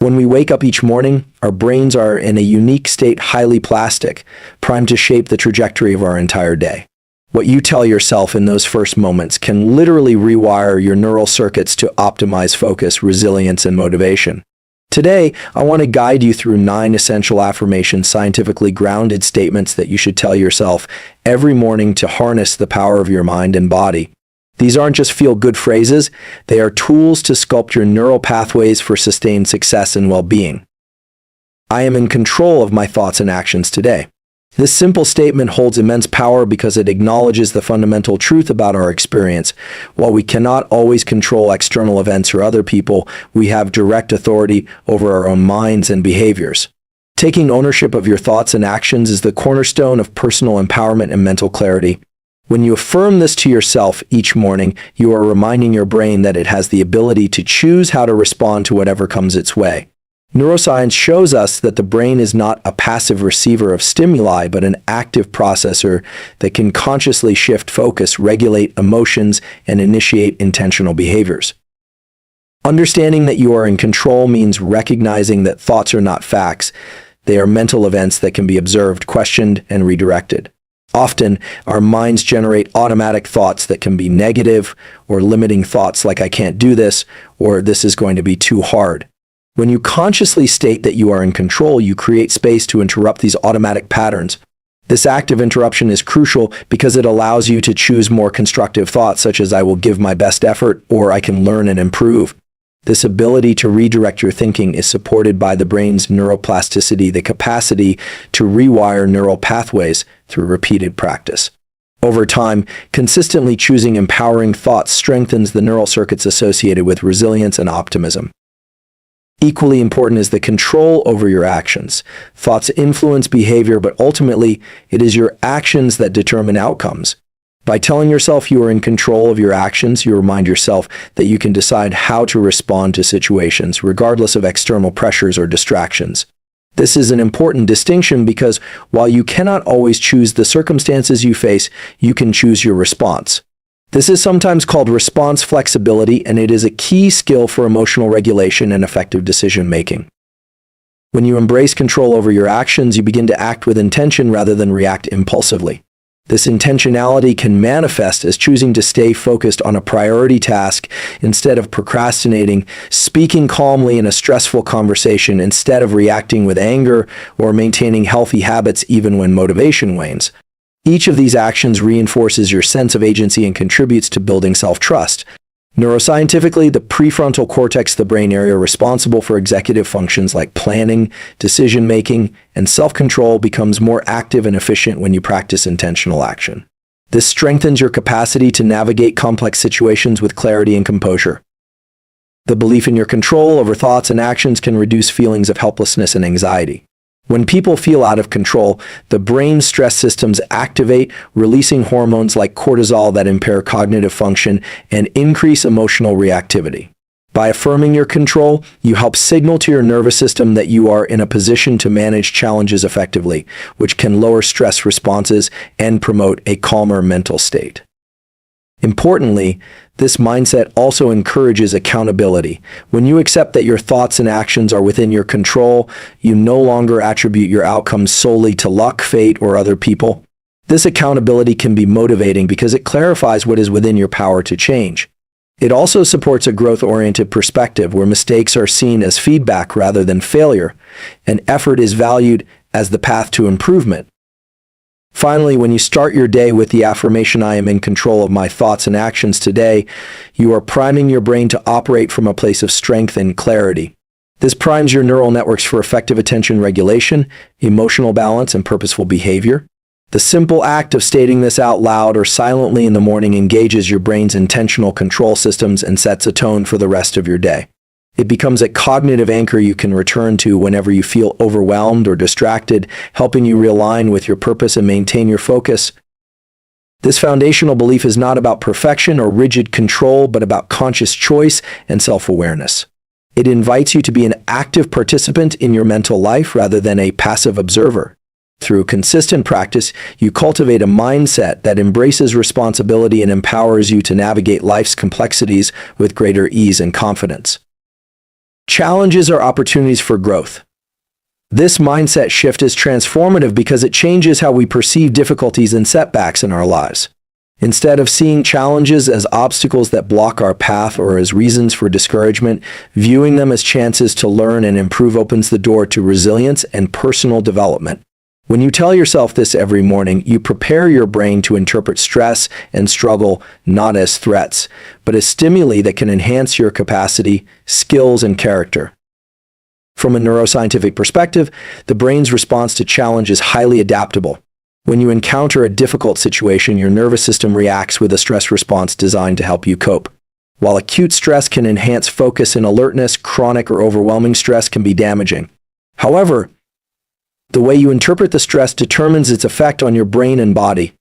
When we wake up each morning, our brains are in a unique state, highly plastic, primed to shape the trajectory of our entire day. What you tell yourself in those first moments can literally rewire your neural circuits to optimize focus, resilience, and motivation. Today, I want to guide you through 9 essential affirmations, scientifically grounded statements that you should tell yourself every morning to harness the power of your mind and body. These aren't just feel-good phrases, they are tools to sculpt your neural pathways for sustained success and well-being. I am in control of my thoughts and actions today. This simple statement holds immense power because it acknowledges the fundamental truth about our experience. While we cannot always control external events or other people, we have direct authority over our own minds and behaviors. Taking ownership of your thoughts and actions is the cornerstone of personal empowerment and mental clarity. When you affirm this to yourself each morning, you are reminding your brain that it has the ability to choose how to respond to whatever comes its way. Neuroscience shows us that the brain is not a passive receiver of stimuli, but an active processor that can consciously shift focus, regulate emotions, and initiate intentional behaviors. Understanding that you are in control means recognizing that thoughts are not facts. They are mental events that can be observed, questioned, and redirected. Often, our minds generate automatic thoughts that can be negative or limiting thoughts like "I can't do this" or "this is going to be too hard." When you consciously state that you are in control, you create space to interrupt these automatic patterns. This active interruption is crucial because it allows you to choose more constructive thoughts such as "I will give my best effort" or "I can learn and improve." This ability to redirect your thinking is supported by the brain's neuroplasticity, the capacity to rewire neural pathways through repeated practice. Over time, consistently choosing empowering thoughts strengthens the neural circuits associated with resilience and optimism. Equally important is the control over your actions. Thoughts influence behavior, but ultimately, it is your actions that determine outcomes. By telling yourself you are in control of your actions, you remind yourself that you can decide how to respond to situations, regardless of external pressures or distractions. This is an important distinction because while you cannot always choose the circumstances you face, you can choose your response. This is sometimes called response flexibility, and it is a key skill for emotional regulation and effective decision-making. When you embrace control over your actions, you begin to act with intention rather than react impulsively. This intentionality can manifest as choosing to stay focused on a priority task instead of procrastinating, speaking calmly in a stressful conversation instead of reacting with anger, or maintaining healthy habits even when motivation wanes. Each of these actions reinforces your sense of agency and contributes to building self-trust. Neuroscientifically, the prefrontal cortex, the brain area responsible for executive functions like planning, decision-making, and self-control, becomes more active and efficient when you practice intentional action. This strengthens your capacity to navigate complex situations with clarity and composure. The belief in your control over thoughts and actions can reduce feelings of helplessness and anxiety. When people feel out of control, the brain's stress systems activate, releasing hormones like cortisol that impair cognitive function and increase emotional reactivity. By affirming your control, you help signal to your nervous system that you are in a position to manage challenges effectively, which can lower stress responses and promote a calmer mental state. Importantly, this mindset also encourages accountability. When you accept that your thoughts and actions are within your control, you no longer attribute your outcomes solely to luck, fate, or other people. This accountability can be motivating because it clarifies what is within your power to change. It also supports a growth-oriented perspective where mistakes are seen as feedback rather than failure, and effort is valued as the path to improvement. Finally, when you start your day with the affirmation, "I am in control of my thoughts and actions today," you are priming your brain to operate from a place of strength and clarity. This primes your neural networks for effective attention regulation, emotional balance, and purposeful behavior. The simple act of stating this out loud or silently in the morning engages your brain's intentional control systems and sets a tone for the rest of your day. It becomes a cognitive anchor you can return to whenever you feel overwhelmed or distracted, helping you realign with your purpose and maintain your focus. This foundational belief is not about perfection or rigid control, but about conscious choice and self-awareness. It invites you to be an active participant in your mental life rather than a passive observer. Through consistent practice, you cultivate a mindset that embraces responsibility and empowers you to navigate life's complexities with greater ease and confidence. Challenges are opportunities for growth. This mindset shift is transformative because it changes how we perceive difficulties and setbacks in our lives. Instead of seeing challenges as obstacles that block our path or as reasons for discouragement, viewing them as chances to learn and improve opens the door to resilience and personal development. When you tell yourself this every morning, you prepare your brain to interpret stress and struggle not as threats, but as stimuli that can enhance your capacity, skills, and character. From a neuroscientific perspective, the brain's response to challenge is highly adaptable. When you encounter a difficult situation, your nervous system reacts with a stress response designed to help you cope. While acute stress can enhance focus and alertness, chronic or overwhelming stress can be damaging. However, the way you interpret the stress determines its effect on your brain and body.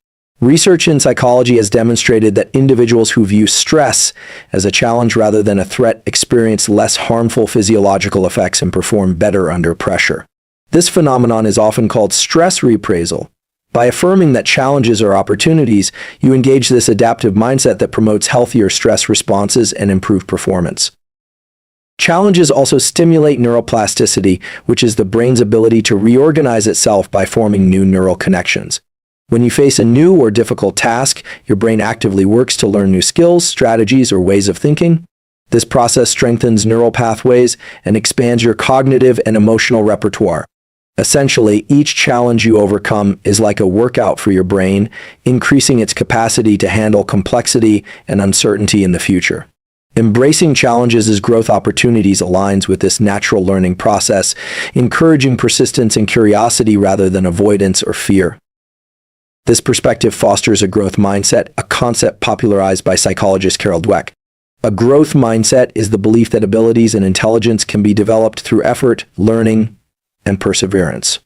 Research in psychology has demonstrated that individuals who view stress as a challenge rather than a threat experience less harmful physiological effects and perform better under pressure. This phenomenon is often called stress reappraisal. By affirming that challenges are opportunities, you engage this adaptive mindset that promotes healthier stress responses and improved performance. Challenges also stimulate neuroplasticity, which is the brain's ability to reorganize itself by forming new neural connections. When you face a new or difficult task, your brain actively works to learn new skills, strategies, or ways of thinking. This process strengthens neural pathways and expands your cognitive and emotional repertoire. Essentially, each challenge you overcome is like a workout for your brain, increasing its capacity to handle complexity and uncertainty in the future. Embracing challenges as growth opportunities aligns with this natural learning process, encouraging persistence and curiosity rather than avoidance or fear. This perspective fosters a growth mindset, a concept popularized by psychologist Carol Dweck. A growth mindset is the belief that abilities and intelligence can be developed through effort, learning, and perseverance.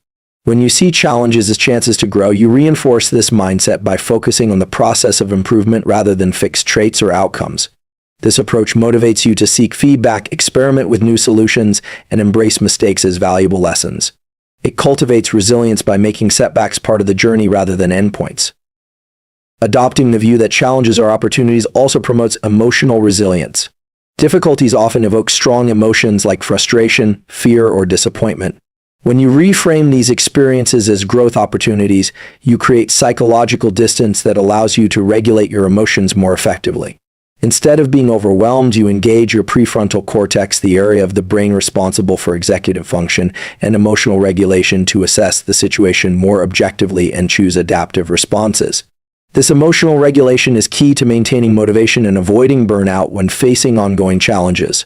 When you see challenges as chances to grow, you reinforce this mindset by focusing on the process of improvement rather than fixed traits or outcomes. This approach motivates you to seek feedback, experiment with new solutions, and embrace mistakes as valuable lessons. It cultivates resilience by making setbacks part of the journey rather than endpoints. Adopting the view that challenges are opportunities also promotes emotional resilience. Difficulties often evoke strong emotions like frustration, fear, or disappointment. When you reframe these experiences as growth opportunities, you create psychological distance that allows you to regulate your emotions more effectively. Instead of being overwhelmed, you engage your prefrontal cortex, the area of the brain responsible for executive function and emotional regulation, to assess the situation more objectively and choose adaptive responses. This emotional regulation is key to maintaining motivation and avoiding burnout when facing ongoing challenges.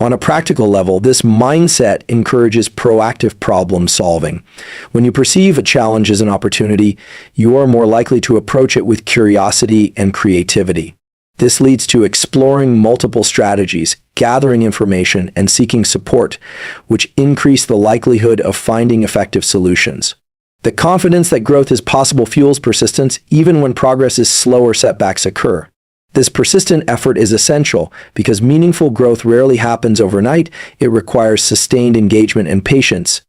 On a practical level, this mindset encourages proactive problem solving. When you perceive a challenge as an opportunity, you are more likely to approach it with curiosity and creativity. This leads to exploring multiple strategies, gathering information, and seeking support, which increase the likelihood of finding effective solutions. The confidence that growth is possible fuels persistence even when progress is slow or setbacks occur. This persistent effort is essential because meaningful growth rarely happens overnight. It requires sustained engagement and patience.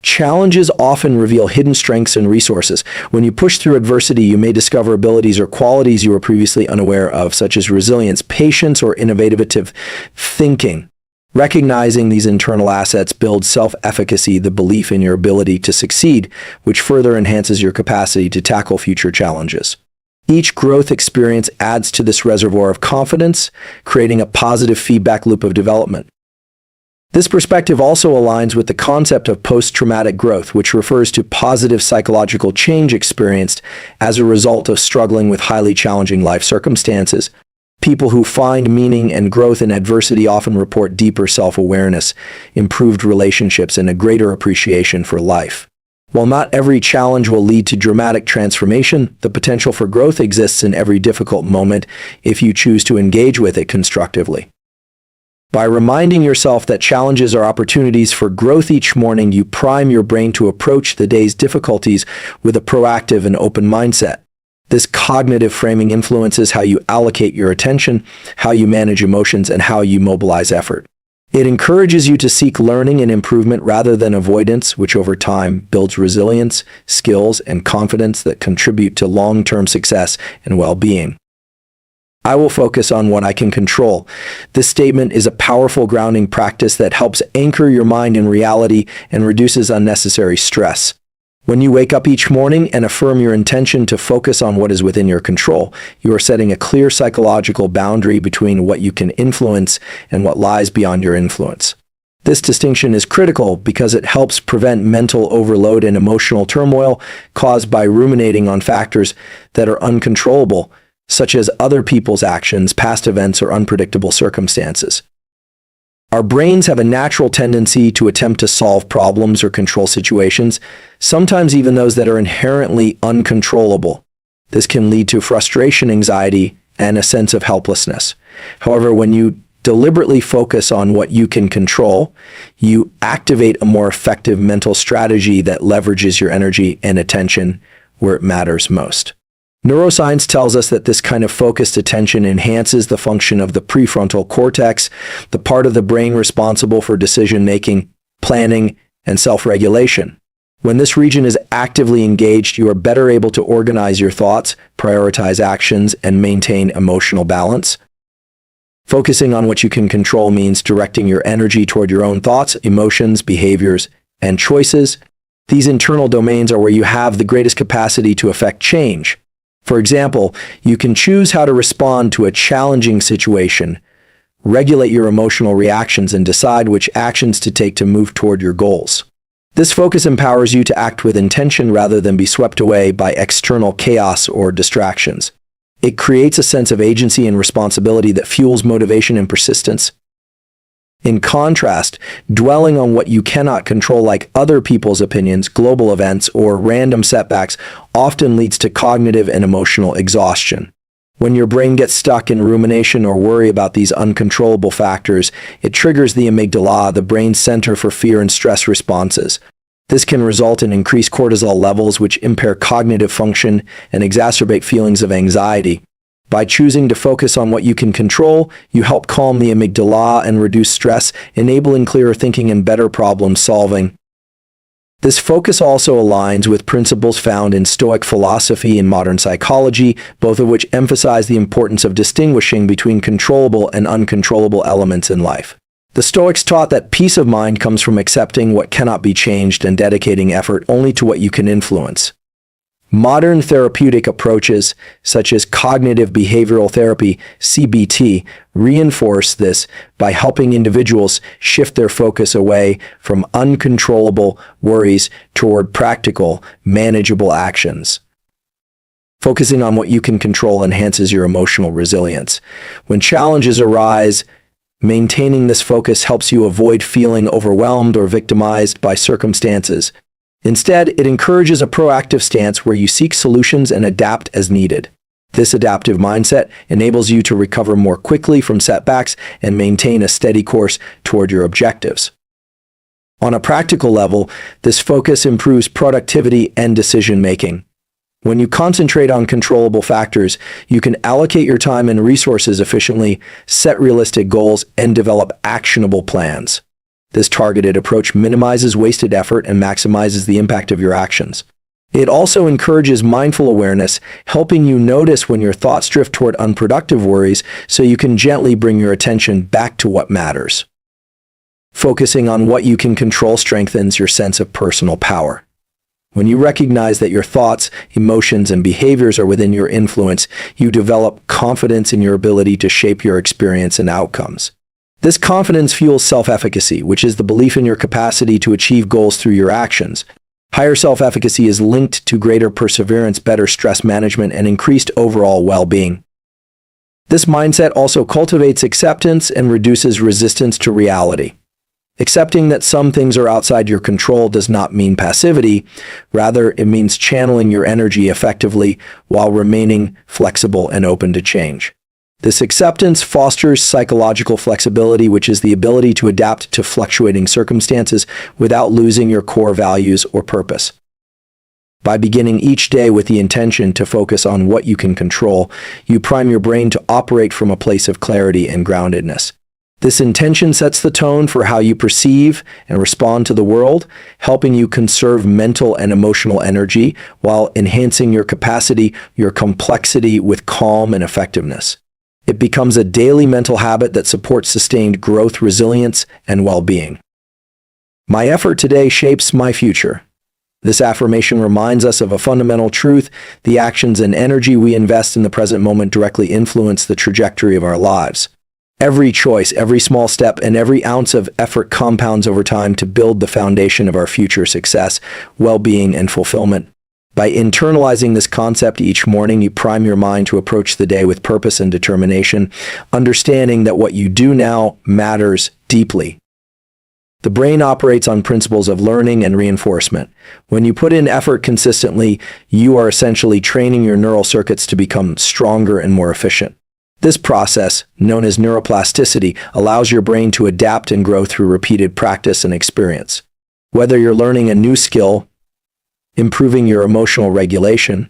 Challenges often reveal hidden strengths and resources. When you push through adversity, you may discover abilities or qualities you were previously unaware of, such as resilience, patience, or innovative thinking. Recognizing these internal assets builds self-efficacy, the belief in your ability to succeed, which further enhances your capacity to tackle future challenges. Each growth experience adds to this reservoir of confidence, creating a positive feedback loop of development. This perspective also aligns with the concept of post-traumatic growth, which refers to positive psychological change experienced as a result of struggling with highly challenging life circumstances. People who find meaning and growth in adversity often report deeper self-awareness, improved relationships, and a greater appreciation for life. While not every challenge will lead to dramatic transformation, the potential for growth exists in every difficult moment if you choose to engage with it constructively. By reminding yourself that challenges are opportunities for growth each morning, you prime your brain to approach the day's difficulties with a proactive and open mindset. This cognitive framing influences how you allocate your attention, how you manage emotions, and how you mobilize effort. It encourages you to seek learning and improvement rather than avoidance, which over time builds resilience, skills, and confidence that contribute to long-term success and well-being. I will focus on what I can control. This statement is a powerful grounding practice that helps anchor your mind in reality and reduces unnecessary stress. When you wake up each morning and affirm your intention to focus on what is within your control, you are setting a clear psychological boundary between what you can influence and what lies beyond your influence. This distinction is critical because it helps prevent mental overload and emotional turmoil caused by ruminating on factors that are uncontrollable, such as other people's actions, past events, or unpredictable circumstances. Our brains have a natural tendency to attempt to solve problems or control situations, sometimes even those that are inherently uncontrollable. This can lead to frustration, anxiety, and a sense of helplessness. However, when you deliberately focus on what you can control, you activate a more effective mental strategy that leverages your energy and attention where it matters most. Neuroscience tells us that this kind of focused attention enhances the function of the prefrontal cortex, the part of the brain responsible for decision-making, planning, and self-regulation. When this region is actively engaged, you are better able to organize your thoughts, prioritize actions, and maintain emotional balance. Focusing on what you can control means directing your energy toward your own thoughts, emotions, behaviors, and choices. These internal domains are where you have the greatest capacity to affect change. For example, you can choose how to respond to a challenging situation, regulate your emotional reactions, and decide which actions to take to move toward your goals. This focus empowers you to act with intention rather than be swept away by external chaos or distractions. It creates a sense of agency and responsibility that fuels motivation and persistence. In contrast, dwelling on what you cannot control, like other people's opinions, global events, or random setbacks, often leads to cognitive and emotional exhaustion. When your brain gets stuck in rumination or worry about these uncontrollable factors, it triggers the amygdala, the brain's center for fear and stress responses. This can result in increased cortisol levels, which impair cognitive function and exacerbate feelings of anxiety. By choosing to focus on what you can control, you help calm the amygdala and reduce stress, enabling clearer thinking and better problem solving. This focus also aligns with principles found in Stoic philosophy and modern psychology, both of which emphasize the importance of distinguishing between controllable and uncontrollable elements in life. The Stoics taught that peace of mind comes from accepting what cannot be changed and dedicating effort only to what you can influence. Modern therapeutic approaches, such as cognitive behavioral therapy, CBT, reinforce this by helping individuals shift their focus away from uncontrollable worries toward practical, manageable actions. Focusing on what you can control enhances your emotional resilience. When challenges arise, maintaining this focus helps you avoid feeling overwhelmed or victimized by circumstances. Instead, it encourages a proactive stance where you seek solutions and adapt as needed. This adaptive mindset enables you to recover more quickly from setbacks and maintain a steady course toward your objectives. On a practical level, this focus improves productivity and decision-making. When you concentrate on controllable factors, you can allocate your time and resources efficiently, set realistic goals, and develop actionable plans. This targeted approach minimizes wasted effort and maximizes the impact of your actions. It also encourages mindful awareness, helping you notice when your thoughts drift toward unproductive worries so you can gently bring your attention back to what matters. Focusing on what you can control strengthens your sense of personal power. When you recognize that your thoughts, emotions, and behaviors are within your influence, you develop confidence in your ability to shape your experience and outcomes. This confidence fuels self-efficacy, which is the belief in your capacity to achieve goals through your actions. Higher self-efficacy is linked to greater perseverance, better stress management, and increased overall well-being. This mindset also cultivates acceptance and reduces resistance to reality. Accepting that some things are outside your control does not mean passivity. Rather, it means channeling your energy effectively while remaining flexible and open to change. This acceptance fosters psychological flexibility, which is the ability to adapt to fluctuating circumstances without losing your core values or purpose. By beginning each day with the intention to focus on what you can control, you prime your brain to operate from a place of clarity and groundedness. This intention sets the tone for how you perceive and respond to the world, helping you conserve mental and emotional energy while enhancing your capacity, your complexity with calm and effectiveness. It becomes a daily mental habit that supports sustained growth, resilience, and well-being. My effort today shapes my future. This affirmation reminds us of a fundamental truth: the actions and energy we invest in the present moment directly influence the trajectory of our lives. Every choice, every small step, and every ounce of effort compounds over time to build the foundation of our future success, well-being, and fulfillment. By internalizing this concept each morning, you prime your mind to approach the day with purpose and determination, understanding that what you do now matters deeply. The brain operates on principles of learning and reinforcement. When you put in effort consistently, you are essentially training your neural circuits to become stronger and more efficient. This process, known as neuroplasticity, allows your brain to adapt and grow through repeated practice and experience. Whether you're learning a new skill, improving your emotional regulation,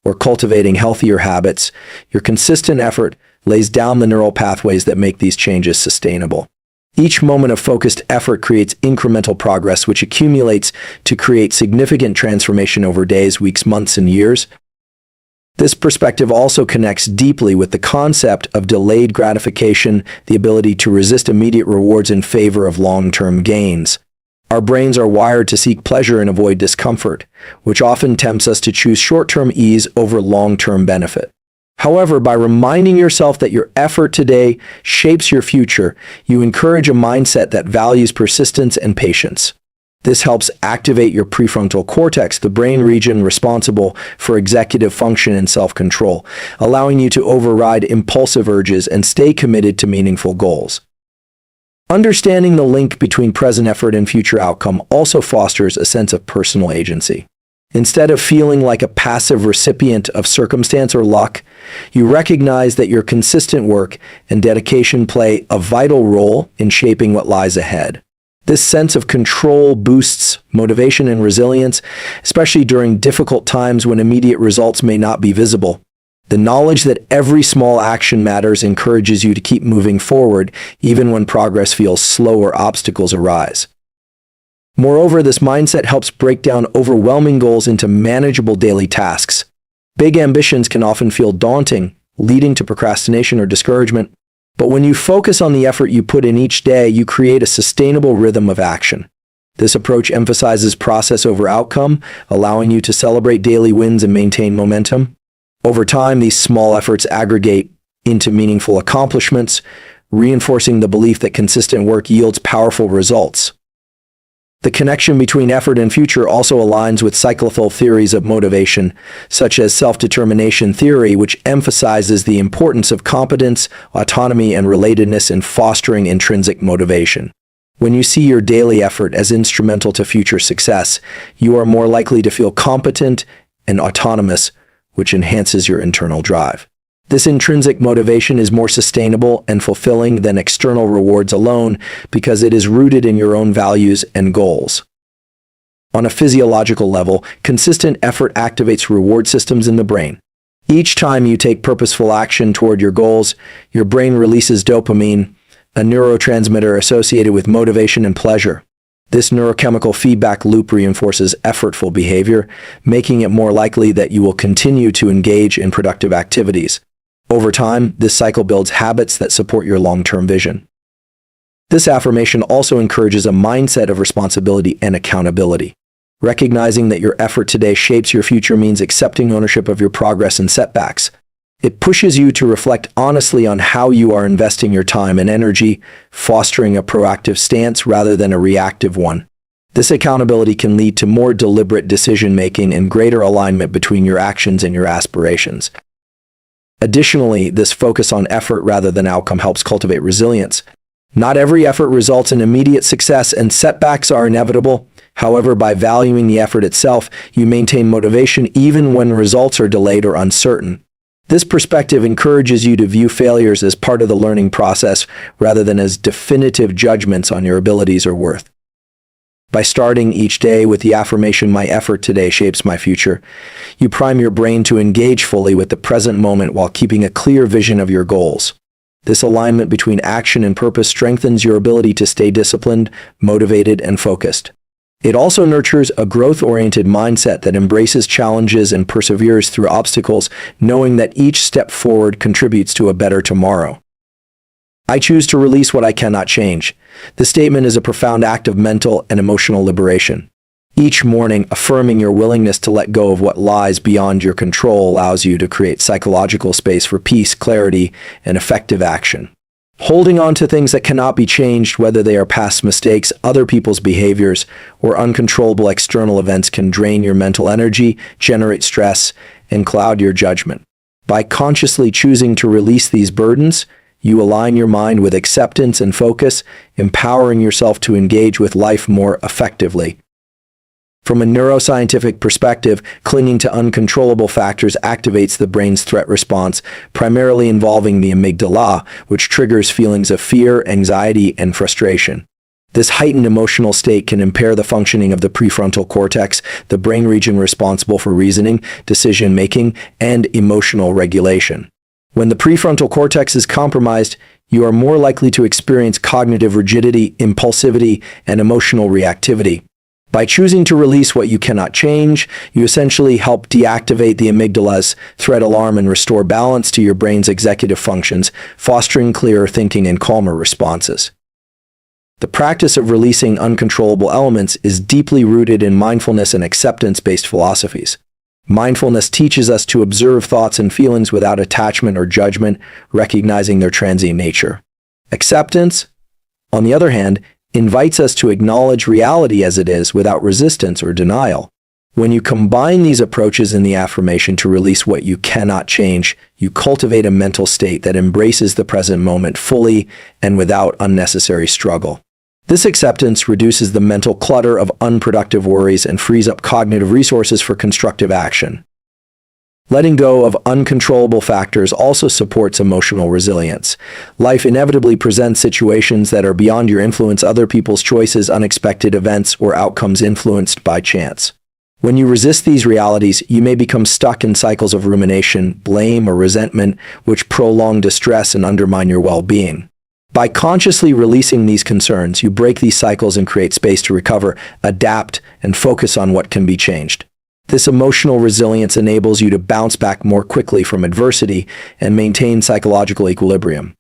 or cultivating healthier habits, your consistent effort lays down the neural pathways that make these changes sustainable. Each moment of focused effort creates incremental progress, which accumulates to create significant transformation over days, weeks, months, and years. This perspective also connects deeply with the concept of delayed gratification, the ability to resist immediate rewards in favor of long-term gains. Our brains are wired to seek pleasure and avoid discomfort, which often tempts us to choose short-term ease over long-term benefit. However, by reminding yourself that your effort today shapes your future, you encourage a mindset that values persistence and patience. This helps activate your prefrontal cortex, the brain region responsible for executive function and self-control, allowing you to override impulsive urges and stay committed to meaningful goals. Understanding the link between present effort and future outcome also fosters a sense of personal agency. Instead of feeling like a passive recipient of circumstance or luck, you recognize that your consistent work and dedication play a vital role in shaping what lies ahead. This sense of control boosts motivation and resilience, especially during difficult times when immediate results may not be visible. The knowledge that every small action matters encourages you to keep moving forward, even when progress feels slow or obstacles arise. Moreover, this mindset helps break down overwhelming goals into manageable daily tasks. Big ambitions can often feel daunting, leading to procrastination or discouragement. But when you focus on the effort you put in each day, you create a sustainable rhythm of action. This approach emphasizes process over outcome, allowing you to celebrate daily wins and maintain momentum. Over time, these small efforts aggregate into meaningful accomplishments, reinforcing the belief that consistent work yields powerful results. The connection between effort and future also aligns with cyclical theories of motivation, such as self-determination theory, which emphasizes the importance of competence, autonomy, and relatedness in fostering intrinsic motivation. When you see your daily effort as instrumental to future success, you are more likely to feel competent and autonomous, which enhances your internal drive. This intrinsic motivation is more sustainable and fulfilling than external rewards alone because it is rooted in your own values and goals. On a physiological level, consistent effort activates reward systems in the brain. Each time you take purposeful action toward your goals, your brain releases dopamine, a neurotransmitter associated with motivation and pleasure. This neurochemical feedback loop reinforces effortful behavior, making it more likely that you will continue to engage in productive activities. Over time, this cycle builds habits that support your long-term vision. This affirmation also encourages a mindset of responsibility and accountability. Recognizing that your effort today shapes your future means accepting ownership of your progress and setbacks. It pushes you to reflect honestly on how you are investing your time and energy, fostering a proactive stance rather than a reactive one. This accountability can lead to more deliberate decision-making and greater alignment between your actions and your aspirations. Additionally, this focus on effort rather than outcome helps cultivate resilience. Not every effort results in immediate success, and setbacks are inevitable. However, by valuing the effort itself, you maintain motivation even when results are delayed or uncertain. This perspective encourages you to view failures as part of the learning process rather than as definitive judgments on your abilities or worth. By starting each day with the affirmation, "My effort today shapes my future," you prime your brain to engage fully with the present moment while keeping a clear vision of your goals. This alignment between action and purpose strengthens your ability to stay disciplined, motivated, and focused. It also nurtures a growth-oriented mindset that embraces challenges and perseveres through obstacles, knowing that each step forward contributes to a better tomorrow. I choose to release what I cannot change. This statement is a profound act of mental and emotional liberation. Each morning, affirming your willingness to let go of what lies beyond your control allows you to create psychological space for peace, clarity, and effective action. Holding on to things that cannot be changed, whether they are past mistakes, other people's behaviors, or uncontrollable external events, can drain your mental energy, generate stress, and cloud your judgment. By consciously choosing to release these burdens, you align your mind with acceptance and focus, empowering yourself to engage with life more effectively. From a neuroscientific perspective, clinging to uncontrollable factors activates the brain's threat response, primarily involving the amygdala, which triggers feelings of fear, anxiety, and frustration. This heightened emotional state can impair the functioning of the prefrontal cortex, the brain region responsible for reasoning, decision-making, and emotional regulation. When the prefrontal cortex is compromised, you are more likely to experience cognitive rigidity, impulsivity, and emotional reactivity. By choosing to release what you cannot change, you essentially help deactivate the amygdala's threat alarm and restore balance to your brain's executive functions, fostering clearer thinking and calmer responses. The practice of releasing uncontrollable elements is deeply rooted in mindfulness and acceptance-based philosophies. Mindfulness teaches us to observe thoughts and feelings without attachment or judgment, recognizing their transient nature. Acceptance, on the other hand, invites us to acknowledge reality as it is without resistance or denial. When you combine these approaches in the affirmation to release what you cannot change, you cultivate a mental state that embraces the present moment fully and without unnecessary struggle. This acceptance reduces the mental clutter of unproductive worries and frees up cognitive resources for constructive action. Letting go of uncontrollable factors also supports emotional resilience. Life inevitably presents situations that are beyond your influence, other people's choices, unexpected events, or outcomes influenced by chance. When you resist these realities, you may become stuck in cycles of rumination, blame, or resentment, which prolong distress and undermine your well-being. By consciously releasing these concerns, you break these cycles and create space to recover, adapt, and focus on what can be changed. This emotional resilience enables you to bounce back more quickly from adversity and maintain psychological equilibrium.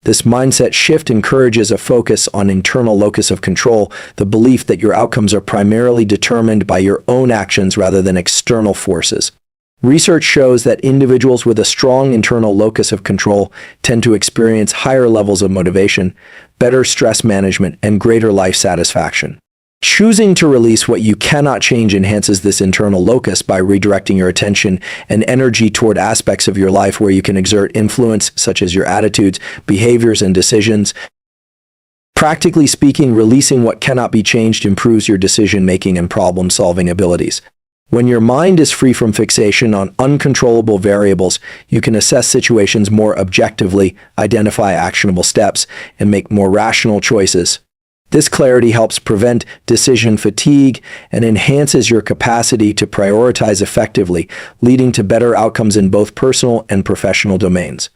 This mindset shift encourages a focus on internal locus of control, the belief that your outcomes are primarily determined by your own actions rather than external forces. Research shows that individuals with a strong internal locus of control tend to experience higher levels of motivation, better stress management, and greater life satisfaction. Choosing to release what you cannot change enhances this internal locus by redirecting your attention and energy toward aspects of your life where you can exert influence, such as your attitudes, behaviors, and decisions. Practically speaking, releasing what cannot be changed improves your decision-making and problem-solving abilities. When your mind is free from fixation on uncontrollable variables, you can assess situations more objectively, identify actionable steps, and make more rational choices. This clarity helps prevent decision fatigue and enhances your capacity to prioritize effectively, leading to better outcomes in both personal and professional domains.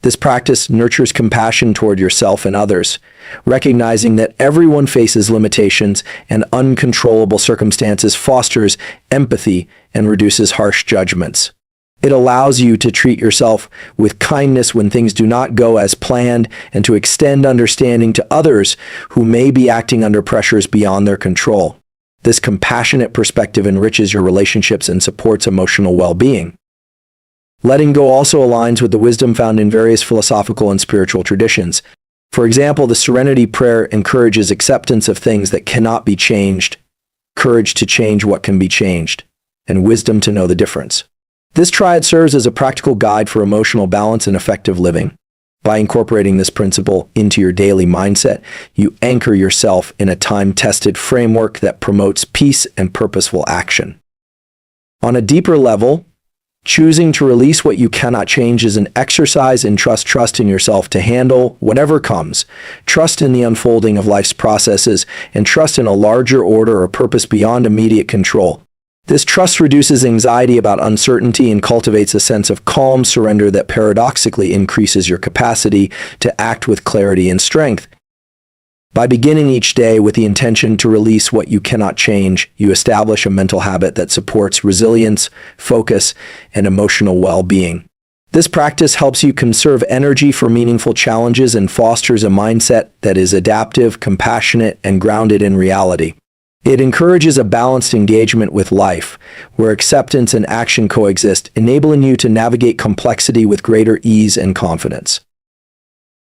This practice nurtures compassion toward yourself and others, recognizing that everyone faces limitations and uncontrollable circumstances, fosters empathy and reduces harsh judgments. It allows you to treat yourself with kindness when things do not go as planned and to extend understanding to others who may be acting under pressures beyond their control. This compassionate perspective enriches your relationships and supports emotional well-being. Letting go also aligns with the wisdom found in various philosophical and spiritual traditions. For example, the Serenity Prayer encourages acceptance of things that cannot be changed, courage to change what can be changed, and wisdom to know the difference. This triad serves as a practical guide for emotional balance and effective living. By incorporating this principle into your daily mindset, you anchor yourself in a time-tested framework that promotes peace and purposeful action. On a deeper level, choosing to release what you cannot change is an exercise in trust in yourself to handle whatever comes, trust in the unfolding of life's processes, and trust in a larger order or purpose beyond immediate control. This trust reduces anxiety about uncertainty and cultivates a sense of calm surrender that paradoxically increases your capacity to act with clarity and strength. By beginning each day with the intention to release what you cannot change, you establish a mental habit that supports resilience, focus, and emotional well-being. This practice helps you conserve energy for meaningful challenges and fosters a mindset that is adaptive, compassionate, and grounded in reality. It encourages a balanced engagement with life, where acceptance and action coexist, enabling you to navigate complexity with greater ease and confidence.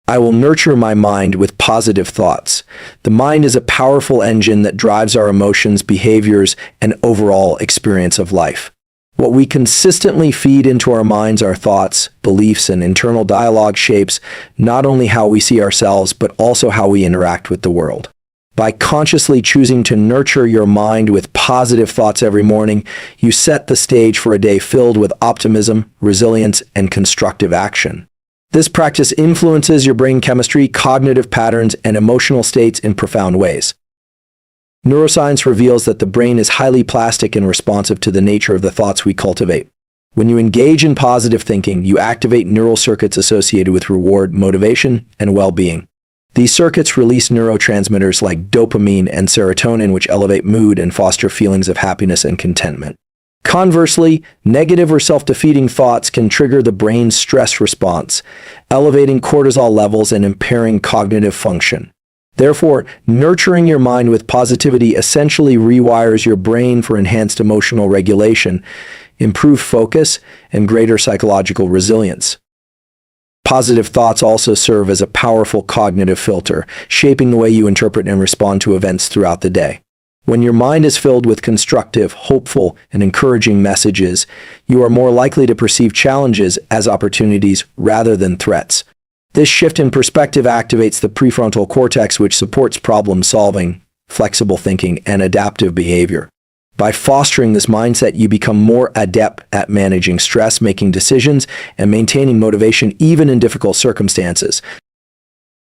I will nurture my mind with positive thoughts. The mind is a powerful engine that drives our emotions, behaviors, and overall experience of life. What we consistently feed into our minds, our thoughts, beliefs, and internal dialogue shapes not only how we see ourselves, but also how we interact with the world. By consciously choosing to nurture your mind with positive thoughts every morning, you set the stage for a day filled with optimism, resilience, and constructive action. This practice influences your brain chemistry, cognitive patterns, and emotional states in profound ways. Neuroscience reveals that the brain is highly plastic and responsive to the nature of the thoughts we cultivate. When you engage in positive thinking, you activate neural circuits associated with reward, motivation, and well-being. These circuits release neurotransmitters like dopamine and serotonin, which elevate mood and foster feelings of happiness and contentment. Conversely, negative or self-defeating thoughts can trigger the brain's stress response, elevating cortisol levels and impairing cognitive function. Therefore, nurturing your mind with positivity essentially rewires your brain for enhanced emotional regulation, improved focus, and greater psychological resilience. Positive thoughts also serve as a powerful cognitive filter, shaping the way you interpret and respond to events throughout the day. When your mind is filled with constructive, hopeful, and encouraging messages, you are more likely to perceive challenges as opportunities rather than threats. This shift in perspective activates the prefrontal cortex, which supports problem-solving, flexible thinking, and adaptive behavior. By fostering this mindset, you become more adept at managing stress, making decisions, and maintaining motivation even in difficult circumstances.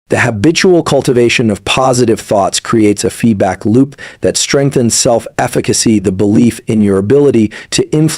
The habitual cultivation of positive thoughts creates a feedback loop that strengthens self-efficacy, the belief in your ability to influence